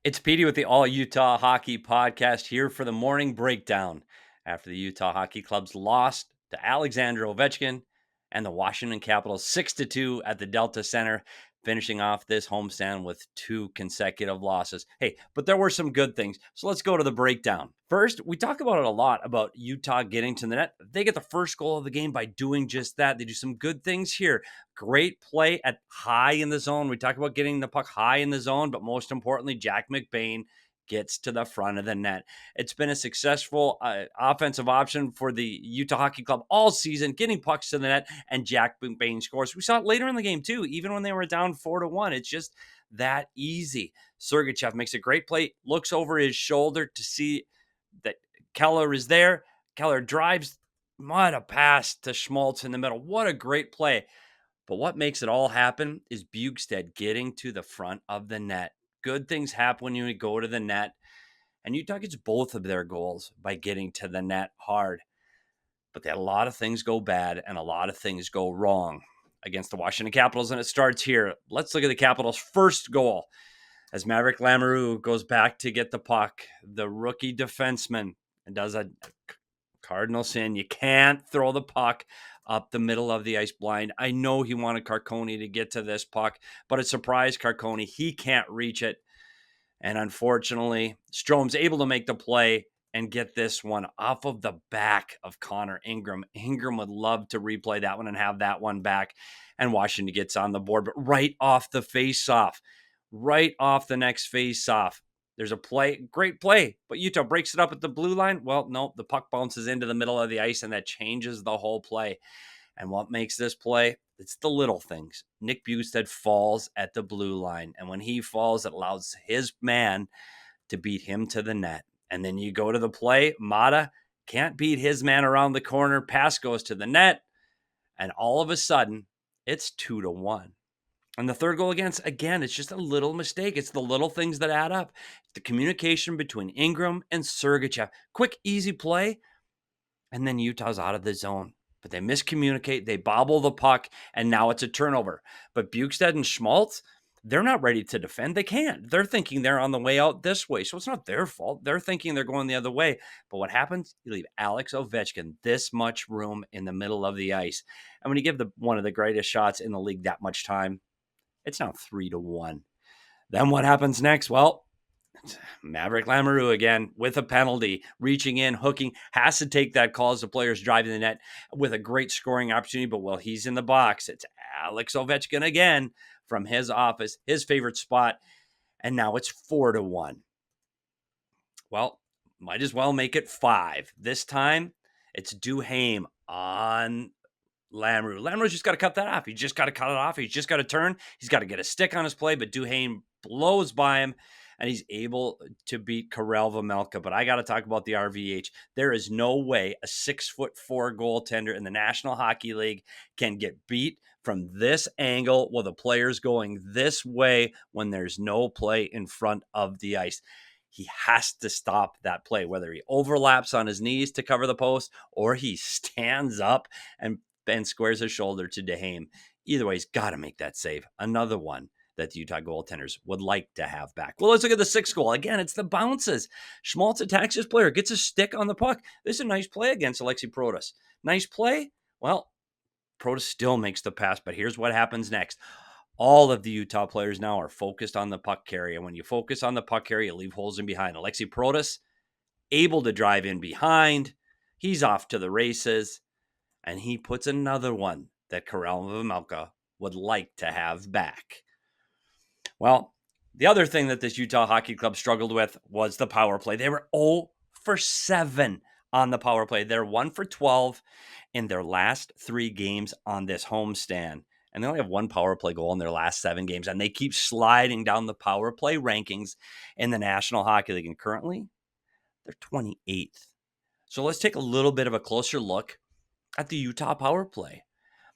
It's Petey with the All Utah Hockey Podcast here for the morning breakdown after the Utah Hockey Club's lost to Alexander Ovechkin and the Washington Capitals 6-2 at the Delta Center, finishing off this homestand with two consecutive losses. Hey, but there were some good things. So let's go to the breakdown. First, we talk about it a lot about Utah getting to the net. They get the first goal of the game by doing just that. They do some good things here. Great play at high in the zone. We talk about getting the puck high in the zone, but most importantly, Jack McBain gets to the front of the net. It's been a successful offensive option for the Utah Hockey Club all season, getting pucks to the net, and Jack McBain scores. We saw it later in the game too, even when they were down 4-1. It's just that easy. Sergachev makes a great play, looks over his shoulder to see that Keller is there. Keller drives, what a pass to Schmaltz in the middle. What a great play. But what makes it all happen is Bukestad getting to the front of the net. Good things happen when you go to the net. And Utah gets both of their goals by getting to the net hard. But they had a lot of things go bad and a lot of things go wrong against the Washington Capitals. And it starts here. Let's look at the Capitals' first goal. As Maverick Lamoureux goes back to get the puck, the rookie defenseman does a cardinal sin. You can't throw the puck up the middle of the ice blind. I know he wanted Carcone to get to this puck, but it surprised Carcone. He can't reach it. And unfortunately, Strome's able to make the play and get this one off of the back of Connor Ingram. Ingram would love to replay that one and have that one back. And Washington gets on the board, but right off the face-off, right off the next face-off, there's a play, great play, but Utah breaks it up at the blue line. Well, no, the puck bounces into the middle of the ice, and that changes the whole play. And what makes this play? It's the little things. Nick Bukestad falls at the blue line, and when he falls, it allows his man to beat him to the net. And then you go to the play, Mata can't beat his man around the corner, pass goes to the net, and all of a sudden, it's 2-1. And the third goal again, it's just a little mistake. It's the little things that add up. The communication between Ingram and Sergachev. Quick, easy play, and then Utah's out of the zone. But they miscommunicate, they bobble the puck, and now it's a turnover. But Bukestad and Schmaltz, they're not ready to defend. They can't. They're thinking they're on the way out this way. So it's not their fault. They're thinking they're going the other way. But what happens? You leave Alex Ovechkin this much room in the middle of the ice. And when you give one of the greatest shots in the league that much time, it's now 3-1. Then what happens next? Well, Maverick Lamoureux again with a penalty, reaching in, hooking, has to take that call as the player's driving the net with a great scoring opportunity. But while he's in the box, it's Alex Ovechkin again from his office, his favorite spot. And now it's 4-1. Well, might as well make it 5. This time it's Duhaime on Lamoureux. Lamoureux's just got to cut that off. He's just got to cut it off. He's just got to turn. He's got to get a stick on his play, but Duhaime blows by him, and he's able to beat Karel Vejmelka. But I got to talk about the RVH. There is no way a 6'4" goaltender in the National Hockey League can get beat from this angle while the player's going this way when there's no play in front of the ice. He has to stop that play, whether he overlaps on his knees to cover the post or he stands up and squares his shoulder to Duhaime. Either way, he's got to make that save. Another one that the Utah goaltenders would like to have back. Well, let's look at the sixth goal. Again, it's the bounces. Schmaltz attacks his player, gets a stick on the puck. This is a nice play against Alexei Protas. Nice play? Well, Protas still makes the pass, but here's what happens next. All of the Utah players now are focused on the puck carrier. And when you focus on the puck carrier, you leave holes in behind. Alexei Protas, able to drive in behind. He's off to the races. And he puts another one that Karel Vejmelka would like to have back. Well, the other thing that this Utah Hockey Club struggled with was the power play. They were 0 for 7 on the power play. They're 1 for 12 in their last 3 games on this homestand. And they only have 1 power play goal in their last 7 games. And they keep sliding down the power play rankings in the National Hockey League. And currently, they're 28th. So let's take a little bit of a closer look at the Utah power play.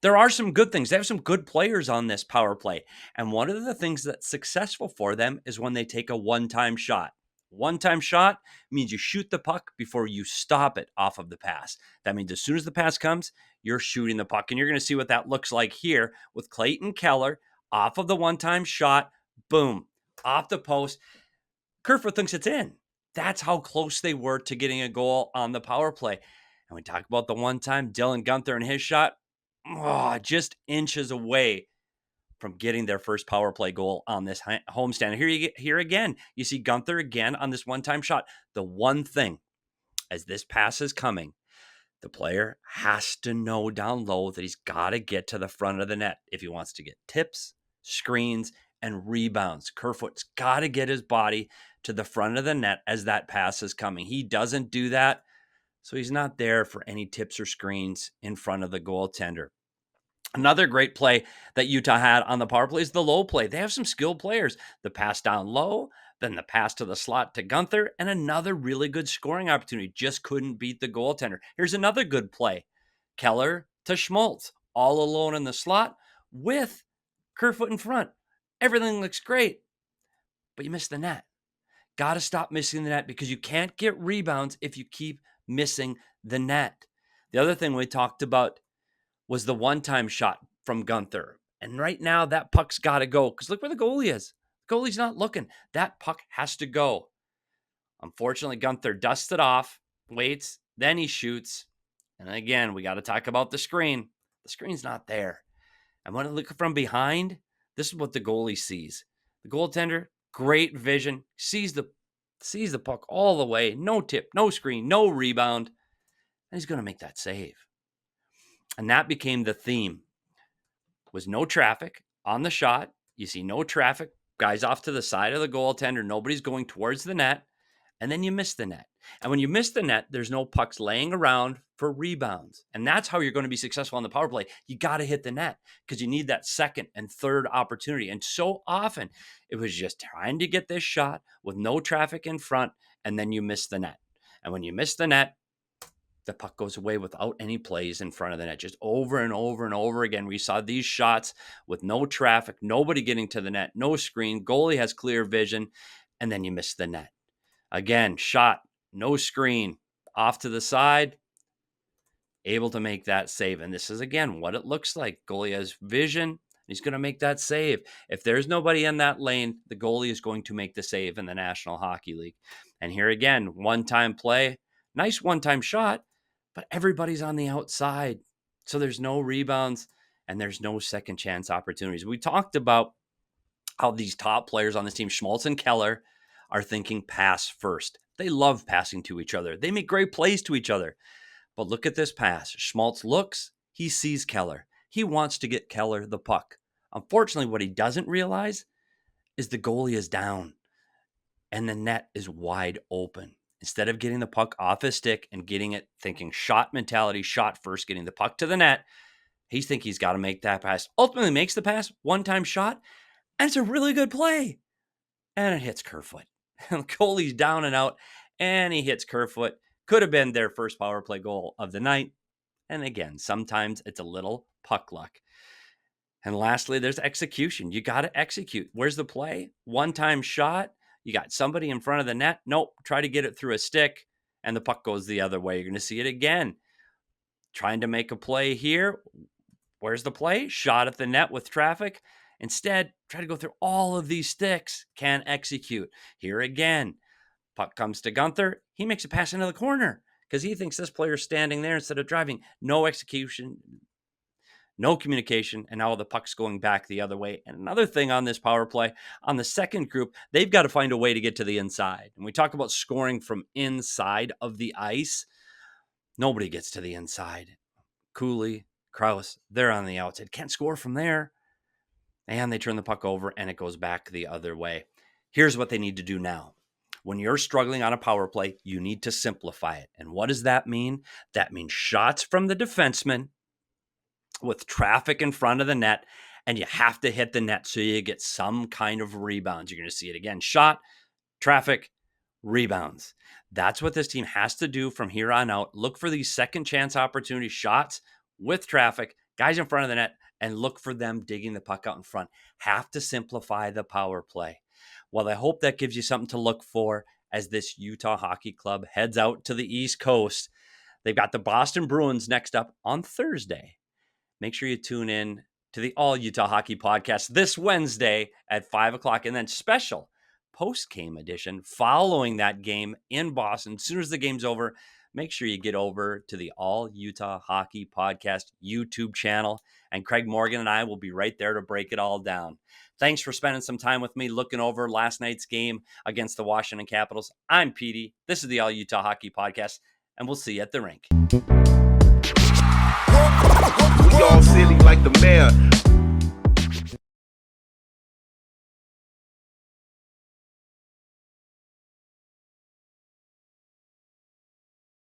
There are some good things. They have some good players on this power play. And one of the things that's successful for them is when they take a one-time shot. One-time shot means you shoot the puck before you stop it off of the pass. That means as soon as the pass comes, you're shooting the puck. And you're going to see what that looks like here with Clayton Keller off of the one-time shot. Boom, off the post. Kerfoot thinks it's in. That's how close they were to getting a goal on the power play. And we talk about the one time Dylan Guenther and his shot, just inches away from getting their first power play goal on this homestand. Here again, you see Guenther again on this one-time shot. The one thing, as this pass is coming, the player has to know down low that he's got to get to the front of the net if he wants to get tips, screens, and rebounds. Kerfoot's got to get his body to the front of the net as that pass is coming. He doesn't do that, so he's not there for any tips or screens in front of the goaltender. Another great play that Utah had on the power play is the low play. They have some skilled players. The pass down low, then the pass to the slot to Guenther, and another really good scoring opportunity. Just couldn't beat the goaltender. Here's another good play. Keller to Schmaltz, all alone in the slot with Kerfoot in front. Everything looks great, but you missed the net. Got to stop missing the net because you can't get rebounds if you keep missing the net. The other thing we talked about was the one-time shot from Guenther. And right now, that puck's got to go because look where the goalie is. The goalie's not looking. That puck has to go. Unfortunately, Guenther dusts it off, waits, then he shoots. And again, we got to talk about the screen. The screen's not there. And when I look from behind, this is what the goalie sees. The goaltender, great vision, sees the puck all the way. No tip, no screen, no rebound. And he's going to make that save. And that became the theme. Was no traffic on the shot. You see no traffic. Guys off to the side of the goaltender. Nobody's going towards the net. And then you miss the net. And when you miss the net, there's no pucks laying around for rebounds. And that's how you're going to be successful on the power play. You got to hit the net because you need that second and third opportunity. And so often it was just trying to get this shot with no traffic in front, and then you miss the net. And when you miss the net, the puck goes away without any plays in front of the net. Just over and over and over again, we saw these shots with no traffic, nobody getting to the net, no screen, goalie has clear vision, and then you miss the net. Again, shot, no screen, off to the side, able to make that save. And this is, again, what it looks like. Goalie has vision. He's going to make that save. If there's nobody in that lane, the goalie is going to make the save in the National Hockey League. And here again, one-time play, nice one-time shot, but everybody's on the outside. So there's no rebounds and there's no second chance opportunities. We talked about how these top players on this team, Schmaltz and Keller, are thinking pass first. They love passing to each other. They make great plays to each other. But look at this pass. Schmaltz looks, he sees Keller. He wants to get Keller the puck. Unfortunately, what he doesn't realize is the goalie is down and the net is wide open. Instead of getting the puck off his stick and getting it, thinking shot mentality, shot first, getting the puck to the net, he's thinking he's got to make that pass. Ultimately makes the pass, one-time shot, and it's a really good play. And it hits Kerfoot. The goalie's down and out, and he hits Kerfoot. Could have been their first power play goal of the night. And again, sometimes it's a little puck luck. And lastly, there's execution. You got to execute. Where's the play? One-time shot. You got somebody in front of the net. Nope. Try to get it through a stick, and the puck goes the other way. You're going to see it again. Trying to make a play here. Where's the play? Shot at the net with traffic. Instead, try to go through all of these sticks. Can't execute. Here again. Puck comes to Guenther. He makes a pass into the corner because he thinks this player's standing there instead of driving. No execution, no communication, and now the puck's going back the other way. And another thing on this power play, on the second group, they've got to find a way to get to the inside. And we talk about scoring from inside of the ice. Nobody gets to the inside. Cooley, Krause, they're on the outside. Can't score from there. And they turn the puck over, and it goes back the other way. Here's what they need to do now. When you're struggling on a power play, you need to simplify it. And what does that mean? That means shots from the defenseman with traffic in front of the net, and you have to hit the net so you get some kind of rebounds. You're going to see it again. Shot, traffic, rebounds. That's what this team has to do from here on out. Look for these second chance opportunity shots with traffic, guys in front of the net, and look for them digging the puck out in front. Have to simplify the power play. Well, I hope that gives you something to look for as this Utah Hockey Club heads out to the East Coast. They've got the Boston Bruins next up on Thursday. Make sure you tune in to the All Utah Hockey Podcast this Wednesday at 5 o'clock, and then special post-game edition following that game in Boston. As soon as the game's over, make sure you get over to the All Utah Hockey Podcast YouTube channel, and Craig Morgan and I will be right there to break it all down. Thanks for spending some time with me looking over last night's game against the Washington Capitals. I'm Petey. This is the All Utah Hockey Podcast, and we'll see you at the rink. We all silly like the mayor.